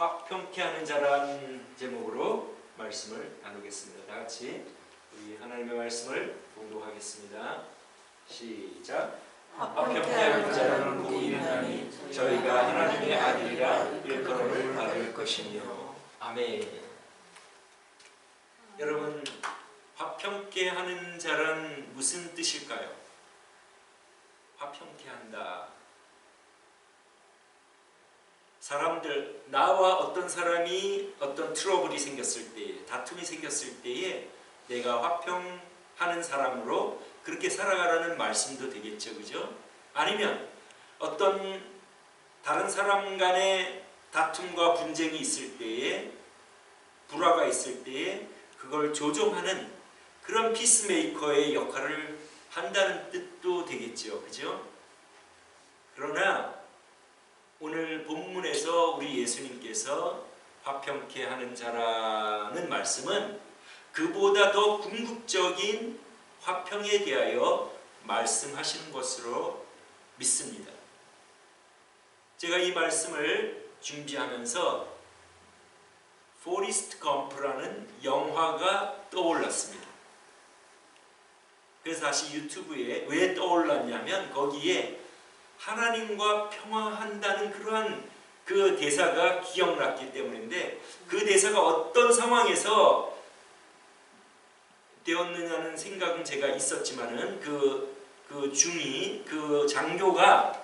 화평케 하는 자라는 제목으로 말씀을 나누겠습니다. 다 같이 우리 하나님의 말씀을 봉독하겠습니다. 시작. 화평케 하는 자라는 복이 있나니 저희가 하나님의 아들이라 일컬음을 받을 것이며. 아멘. 여러분, 화평케 하는 자란 무슨 뜻일까요? 화평케 한다. 사람들, 나와 어떤 사람이 어떤 트러블이 생겼을 때, 다툼이 생겼을 때에 내가 화평하는 사람으로 그렇게 살아가라는 말씀도 되겠죠, 그죠? 아니면 어떤 다른 사람 간의 다툼과 분쟁이 있을 때에, 불화가 있을 때에 그걸 조정하는 그런 피스메이커의 역할을 한다는 뜻도 되겠죠, 그죠? 그러나 오늘 본문에서 우리 예수님께서 화평케 하는 자라는 말씀은 그보다 더 궁극적인 화평에 대하여 말씀하시는 것으로 믿습니다. 제가 이 말씀을 준비하면서 포리스트 검프라는 영화가 떠올랐습니다. 그래서 다시 유튜브에 왜 떠올랐냐면 거기에 하나님과 평화한다는 그러한 그 대사가 기억났기 때문인데, 그 대사가 어떤 상황에서 되었느냐는 생각은 제가 있었지만은 그 장교가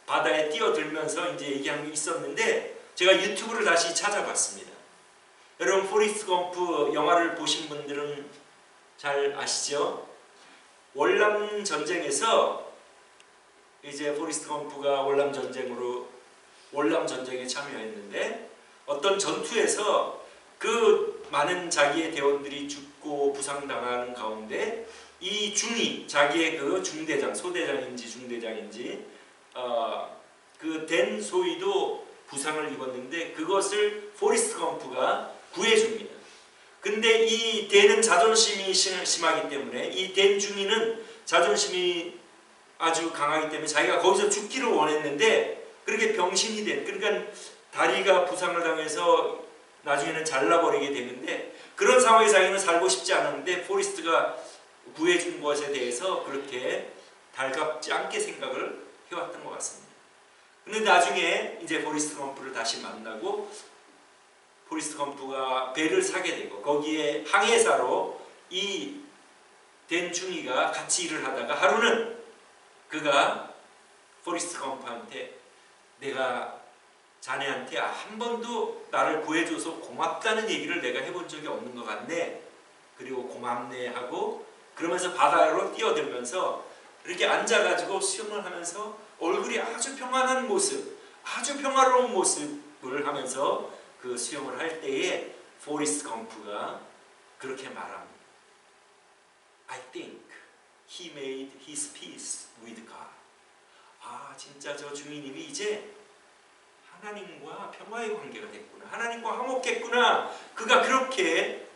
바다에 뛰어들면서 이제 얘기한 게 있었는데, 제가 유튜브를 다시 찾아봤습니다. 여러분, 포리스트 검프 영화를 보신 분들은 잘 아시죠? 월남 전쟁에서 이제 포리스트 검프가 월남 전쟁에 참여했는데, 어떤 전투에서 그 많은 자기의 대원들이 죽고 부상당하는 가운데 이 중위, 자기의 그 중대장, 소대장인지 중대장인지 그 된 소위도 부상을 입었는데 그것을 포리스트 검프가 구해줍니다. 근데 이 대는 자존심이 심하기 때문에, 이 된 중위는 자존심이 아주 강하기 때문에 자기가 거기서 죽기를 원했는데 그렇게 병신이 된, 그러니까 다리가 부상을 당해서 나중에는 잘라버리게 되는데, 그런 상황에 자기는 살고 싶지 않았는데 포리스트가 구해준 것에 대해서 그렇게 달갑지 않게 생각을 해왔던 것 같습니다. 근데 나중에 이제 포리스트 검프를 다시 만나고 포리스트 검프가 배를 사게 되고 거기에 항해사로 이 된 중위가 같이 일을 하다가 하루는 그가 포리스트 검프한테 내가 자네한테 한 번도 나를 구해줘서 고맙다는 얘기를 내가 해본 적이 없는 것 같네. 그리고 고맙네 하고 그러면서 바다로 뛰어들면서 이렇게 앉아가지고 수영을 하면서 얼굴이 아주 평안한 모습, 아주 평화로운 모습을 하면서 그 수영을 할 때에 포리스트 검프가 그렇게 말합니다. I think he made his peace with God. 아, 진짜 저 중위님이 이제 하나님과 평화의 관계가 됐구나, 하나님과 화목했구나, 그가 그렇게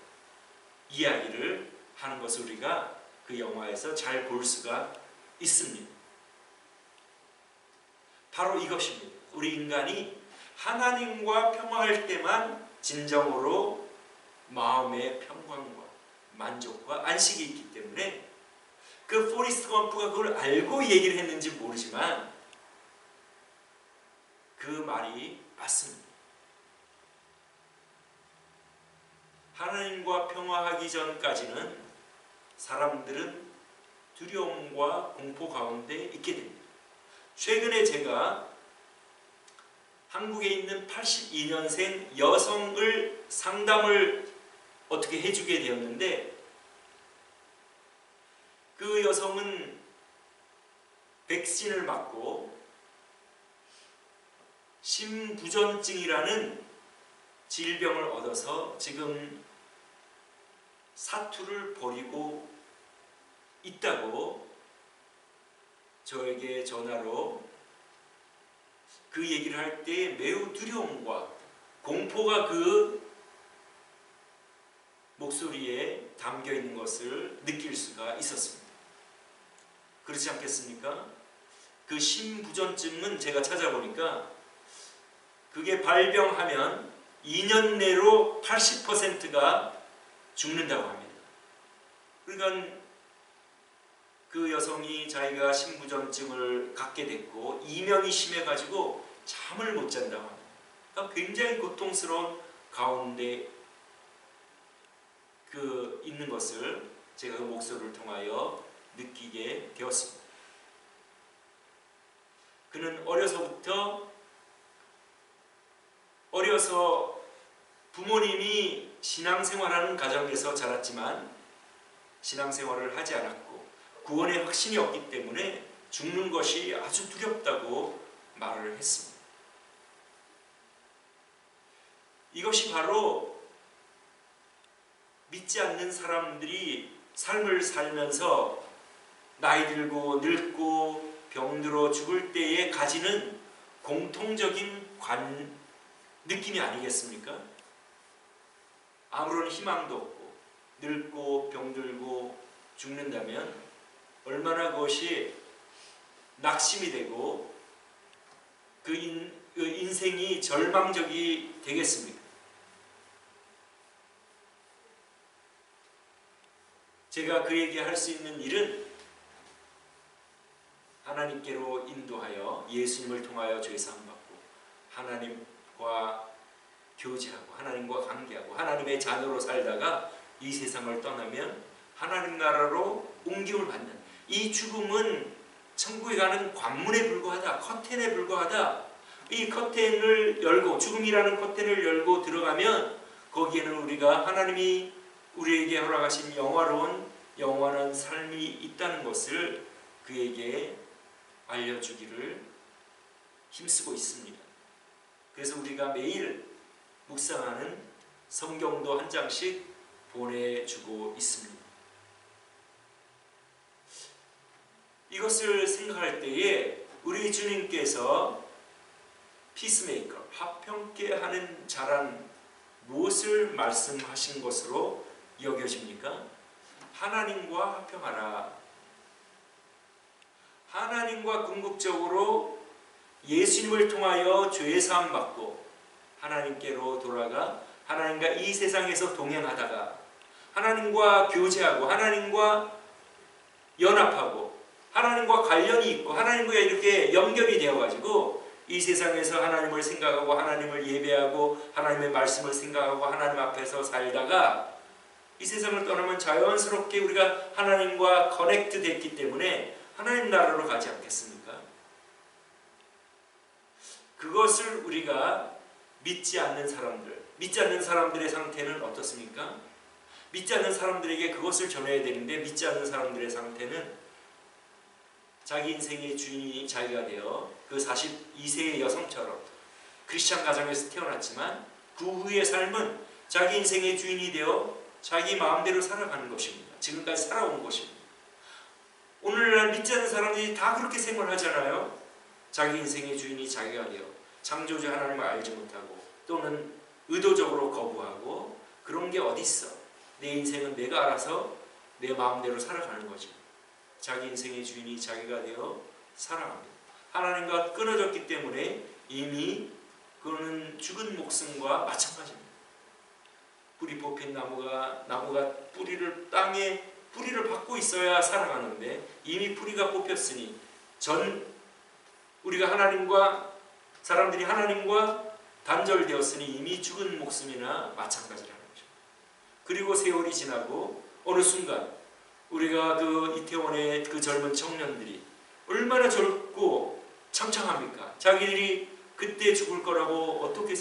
이야기를 하는 것을 우리가 그 영화에서 잘 볼 수가 있습니다. 바로 이것입니다. 우리 인간이 하나님과 평화할 때만 진정으로 마음의 평강과 만족과 안식이 있기 때문에 그 포리스트 검프가 그걸 알고 얘기를 했는지 모르지만 그 말이 맞습니다. 하나님과 평화하기 전까지는 사람들은 두려움과 공포 가운데 있게 됩니다. 최근에 제가 한국에 있는 82년생 여성을 상담을 어떻게 해주게 되었는데, 그 여성은 백신을 맞고 심부전증이라는 질병을 얻어서 지금 사투를 벌이고 있다고 저에게 전화로 그 얘기를 할 때 매우 두려움과 공포가 그 목소리에 담겨 있는 것을 느낄 수가 있었습니다. 그렇지 않겠습니까? 그 심부전증은 제가 찾아보니까 그게 발병하면 2년 내로 80%가 죽는다고 합니다. 그러니까 그 여성이 자기가 신부전증을 갖게 됐고 이명이 심해가지고 잠을 못 잔다고 합니다. 그러니까 굉장히 고통스러운 가운데 있는 것을 제가 그 목소리를 통하여 느끼게 되었습니다. 그는 어려서 부모님이 신앙생활하는 가정에서 자랐지만 신앙생활을 하지 않았고 구원의 확신이 없기 때문에 죽는 것이 아주 두렵다고 말을 했습니다. 이것이 바로 믿지 않는 사람들이 삶을 살면서 나이 들고 늙고 병들어 죽을 때에 가지는 공통적인 느낌이 아니겠습니까? 아무런 희망도 없고 늙고 병들고 죽는다면 얼마나 그것이 낙심이 되고 그 인생이 절망적이 되겠습니까? 제가 그에게 할 수 있는 일은 하나님께로 인도하여 예수님을 통하여 죄사함 받고 하나님과 교제하고 하나님과 관계하고 하나님의 자녀로 살다가 이 세상을 떠나면 하나님 나라로 옮김을 받는 이 죽음은 천국에 가는 관문에 불과하다. 커튼에 불과하다. 이 커튼을 열고 죽음이라는 커튼을 열고 들어가면 거기에는 우리가 하나님이 우리에게 허락하신 영원한 삶이 있다는 것을 그에게 알려주기를 힘쓰고 있습니다. 그래서 우리가 매일 묵상하는 성경도 한 장씩 보내주고 있습니다. 이것을 생각할 때에 우리 주님께서 피스메이커, 화평케 하는 자란 무엇을 말씀하신 것으로 여겨집니까? 하나님과 화평하라. 하나님과 궁극적으로 예수님을 통하여 죄사함 받고 하나님께로 돌아가 하나님과 이 세상에서 동행하다가 하나님과 교제하고 하나님과 연합하고 하나님과 관련이 있고 하나님과 이렇게 연결이 되어가지고 이 세상에서 하나님을 생각하고 하나님을 예배하고 하나님의 말씀을 생각하고 하나님 앞에서 살다가 이 세상을 떠나면 자연스럽게 우리가 하나님과 커넥트 됐기 때문에 하나님 나라로 가지 않겠습니까? 그것을 우리가 믿지 않는 사람들의 상태는 어떻습니까? 믿지 않는 사람들에게 그것을 전해야 되는데 믿지 않는 사람들의 상태는 자기 인생의 주인이 자기가 되어 그 42세의 여성처럼 크리스찬 가정에서 태어났지만 그 후의 삶은 자기 인생의 주인이 되어 자기 마음대로 살아가는 것입니다. 지금까지 살아온 것입니다. 오늘날 믿지 않는 사람들이 다 그렇게 생활하잖아요. 자기 인생의 주인이 자기가 되어 창조주 하나님을 알지 못하고 또는 의도적으로 거부하고 그런 게 어디 있어. 내 인생은 내가 알아서 내 마음대로 살아가는 거지. 자기 인생의 주인이 자기가 되어 살아갑니다. 하나님과 끊어졌기 때문에 이미 그거는 죽은 목숨과 마찬가지입니다. 뿌리 뽑힌 나무가 땅에 뿌리를 받고 있어야 살아가는데 이미 뿌리가 뽑혔으니 우리가 사람들이 하나님과 단절되었으니 이미 죽은 목숨이나 마찬가지라는 거죠. 그리고 세월이 지나고 어느 순간 우리가 그 이태원의 그 젊은 청년들이 얼마나 젊고 창창합니까? 자기들이 그때 죽을 거라고 어떻게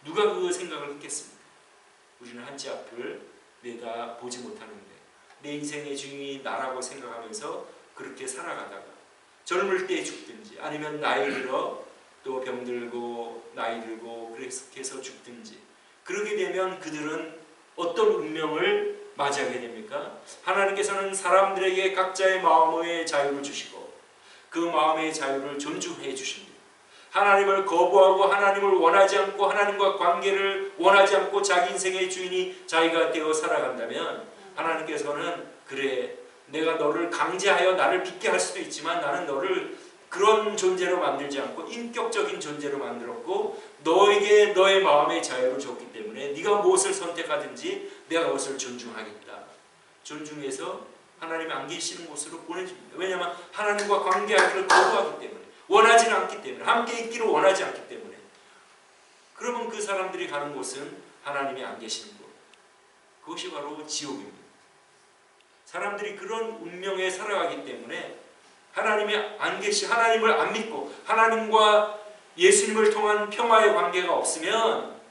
누가 그 생각을 했겠습니까? 우리는 한치 앞을 내다보지 못하는데 내 인생의 주인이 나라고 생각하면서 그렇게 살아가다가 젊을 때 죽든지 아니면 나이 들어 또 병들고 나이 들고 그렇게 해서 죽든지 그러게 되면 그들은 어떤 운명을 맞이하게 됩니까? 하나님께서는 사람들에게 각자의 마음의 자유를 주시고 그 마음의 자유를 존중해 주십니다. 하나님을 거부하고 하나님을 원하지 않고 하나님과 관계를 원하지 않고 자기 인생의 주인이 자기가 되어 살아간다면 하나님께서는 그래 내가 너를 강제하여 나를 믿게 할 수도 있지만 나는 너를 그런 존재로 만들지 않고 인격적인 존재로 만들었고 너에게 너의 마음의 자유를 줬기 때문에 네가 무엇을 선택하든지 내가 그것을 존중하겠다. 존중해서 하나님이 안 계시는 곳으로 보내줍니다. 왜냐하면 하나님과 관계하기를 거부하기 때문에, 원하지는 않기 때문에, 함께 있기를 원하지 않기 때문에. 그러면 그 사람들이 가는 곳은 하나님이 안 계시는 곳, 그것이 바로 지옥입니다. 사람들이 그런 운명에 살아가기 때문에 하나님이 안 계시, 하나님을 안 믿고 하나님과 예수님을 통한 평화의 관계가 없으면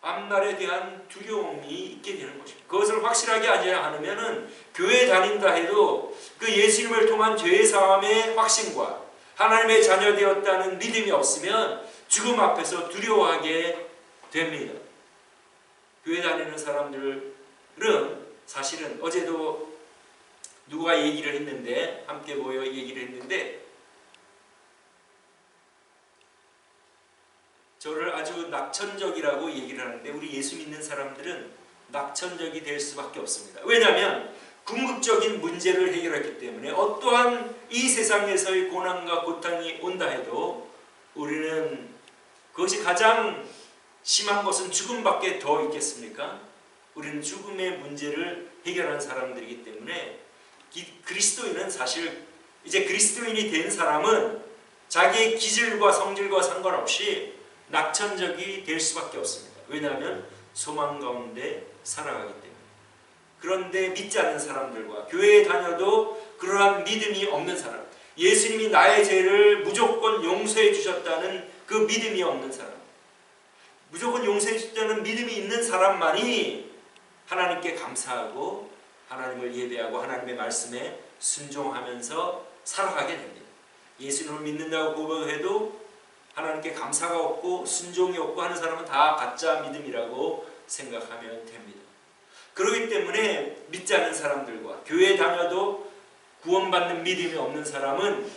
앞날에 대한 두려움이 있게 되는 것입니다. 그것을 확실하게 하지 않으면 교회 다닌다 해도 그 예수님을 통한 죄 사함의 확신과 하나님의 자녀 되었다는 믿음이 없으면 죽음 앞에서 두려워하게 됩니다. 교회 다니는 사람들은 사실은 어제도 누가 얘기를 했는데, 함께 모여 얘기를 했는데, 저를 아주 낙천적이라고 얘기를 하는데, 우리 예수 믿는 사람들은 낙천적이 될 수밖에 없습니다. 왜냐하면 궁극적인 문제를 해결했기 때문에 어떠한 이 세상에서의 고난과 고통이 온다 해도 우리는 그것이 가장 심한 것은 죽음밖에 더 있겠습니까? 우리는 죽음의 문제를 해결한 사람들이기 때문에 그리스도인은 사실 이제 그리스도인이 된 사람은 자기의 기질과 성질과 상관없이 낙천적이 될 수밖에 없습니다. 왜냐하면 소망 가운데 살아가기 때문에. 그런데 믿지 않는 사람들과 교회에 다녀도 그러한 믿음이 없는 사람, 예수님이 나의 죄를 무조건 용서해 주셨다는 그 믿음이 없는 사람, 무조건 용서해 주셨다는 믿음이 있는 사람만이 하나님께 감사하고 하나님을 예배하고 하나님의 말씀에 순종하면서 살아가게 됩니다. 예수님을 믿는다고 고백해도 하나님께 감사가 없고 순종이 없고 하는 사람은 다 가짜 믿음이라고 생각하면 됩니다. 그렇기 때문에 믿지 않는 사람들과 교회에 다녀도 구원받는 믿음이 없는 사람은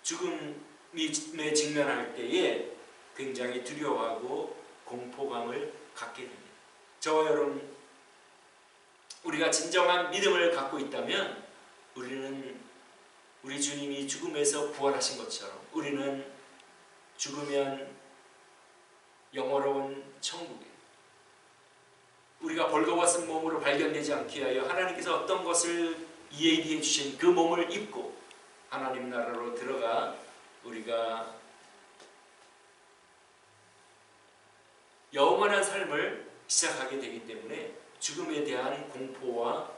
죽음에 직면할 때에 굉장히 두려워하고 공포감을 갖게 됩니다. 저와 여러분, 우리가 진정한 믿음을 갖고 있다면 우리는 우리 주님이 죽음에서 부활하신 것처럼 우리는 죽으면 영원로운 천국에 우리가 벌거벗은 몸으로 발견되지 않게 하여 하나님께서 어떤 것을 얘기해 주신 그 몸을 입고 하나님 나라로 들어가 우리가 영원한 삶을 시작하게 되기 때문에 죽음에 대한 공포와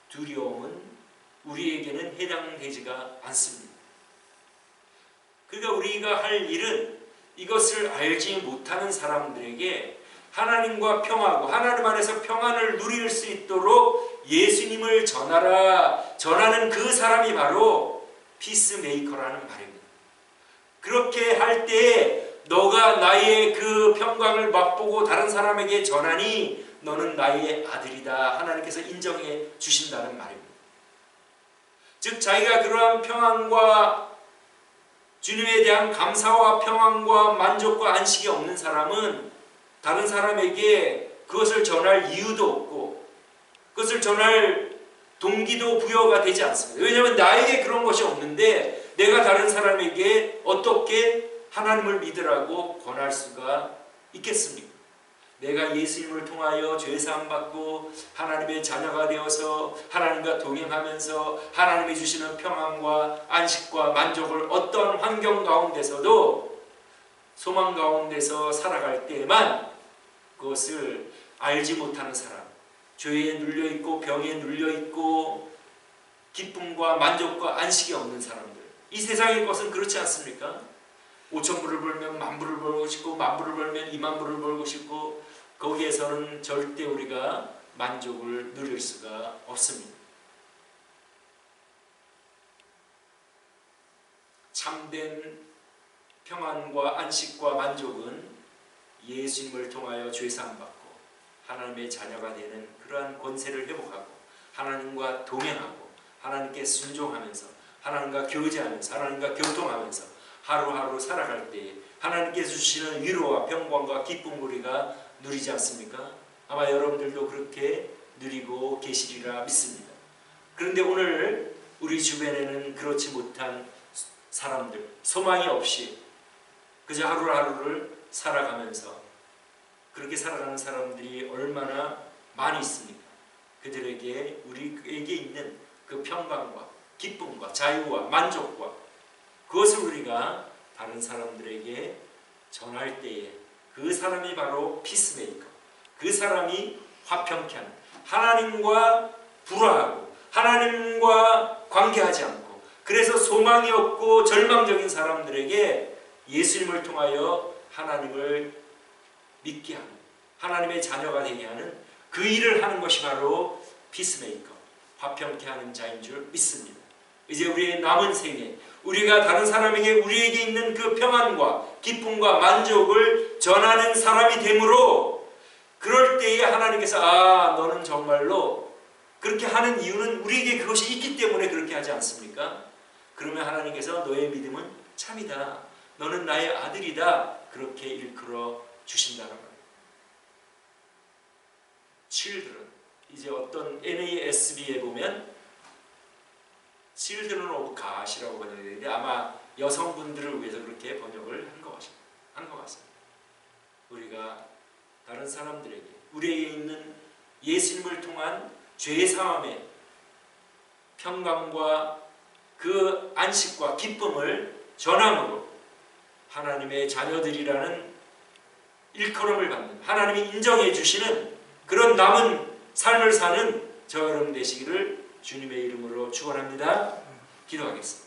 두려움은 우리에게는 해당되지가 않습니다. 그러니까 우리가 할 일은 이것을 알지 못하는 사람들에게 하나님과 평화하고 하나님 안에서 평안을 누릴 수 있도록 예수님을 전하라. 전하는 그 사람이 바로 피스메이커라는 말입니다. 그렇게 할 때 너가 나의 그 평강을 맛보고 다른 사람에게 전하니 너는 나의 아들이다. 하나님께서 인정해 주신다는 말입니다. 즉 자기가 그러한 평안과 주님에 대한 감사와 평안과 만족과 안식이 없는 사람은 다른 사람에게 그것을 전할 이유도 없고 그것을 전할 동기도 부여가 되지 않습니다. 왜냐하면 나에게 그런 것이 없는데 내가 다른 사람에게 어떻게 하나님을 믿으라고 권할 수가 있겠습니까? 내가 예수님을 통하여 죄사함 받고 하나님의 자녀가 되어서 하나님과 동행하면서 하나님이 주시는 평안과 안식과 만족을 어떤 환경 가운데서도 소망 가운데서 살아갈 때에만 그것을 알지 못하는 사람, 죄에 눌려있고 병에 눌려있고 기쁨과 만족과 안식이 없는 사람들, 이 세상의 것은 그렇지 않습니까? 5,000불을 벌면 10,000불을 벌고 싶고 10,000불을 벌면 20,000불을 벌고 싶고 거기에서는 절대 우리가 만족을 누릴 수가 없습니다. 참된 평안과 안식과 만족은 예수님을 통하여 죄사함 받고 하나님의 자녀가 되는 그러한 권세를 회복하고 하나님과 동행하고 하나님께 순종하면서 하나님과 교제하면서 하나님과 교통하면서 하루하루 살아갈 때에 하나님께서 주시는 위로와 평강과 기쁨 우리가 누리지 않습니까? 아마 여러분들도 그렇게 누리고 계시리라 믿습니다. 그런데 오늘 우리 주변에는 그렇지 못한 사람들, 소망이 없이 그저 하루하루를 살아가면서 그렇게 살아가는 사람들이 얼마나 많이 있습니까? 그들에게 우리에게 있는 그 평강과 기쁨과 자유와 만족과 그것을 우리가 다른 사람들에게 전할 때에 그 사람이 바로 피스메이커, 그 사람이 화평케 하는, 하나님과 불화하고 하나님과 관계하지 않고 그래서 소망이 없고 절망적인 사람들에게 예수님을 통하여 하나님을 믿게 하는, 하나님의 자녀가 되게 하는 그 일을 하는 것이 바로 피스메이커, 화평케 하는 자인 줄 믿습니다. 이제 우리의 남은 생에 우리가 다른 사람에게 우리에게 있는 그 평안과 기쁨과 만족을 전하는 사람이 되므로 그럴 때에 하나님께서 너는 정말로 그렇게 하는 이유는 우리에게 그것이 있기 때문에 그렇게 하지 않습니까? 그러면 하나님께서 너의 믿음은 참이다, 너는 나의 아들이다, 그렇게 일컬어 주신다는 말입니다. children, 이제 어떤 NASB에 보면 children of God이라고 번역이 되는데 아마 여성분들을 위해서 그렇게 번역을 한 것 같습니다. 우리가 다른 사람들에게 우리에게 있는 예수님을 통한 죄사함의 평강과 그 안식과 기쁨을 전함으로 하나님의 자녀들이라는 일컬음을 받는, 하나님이 인정해 주시는 그런 남은 삶을 사는 저 여러분 되시기를 주님의 이름으로 축원합니다. 기도하겠습니다.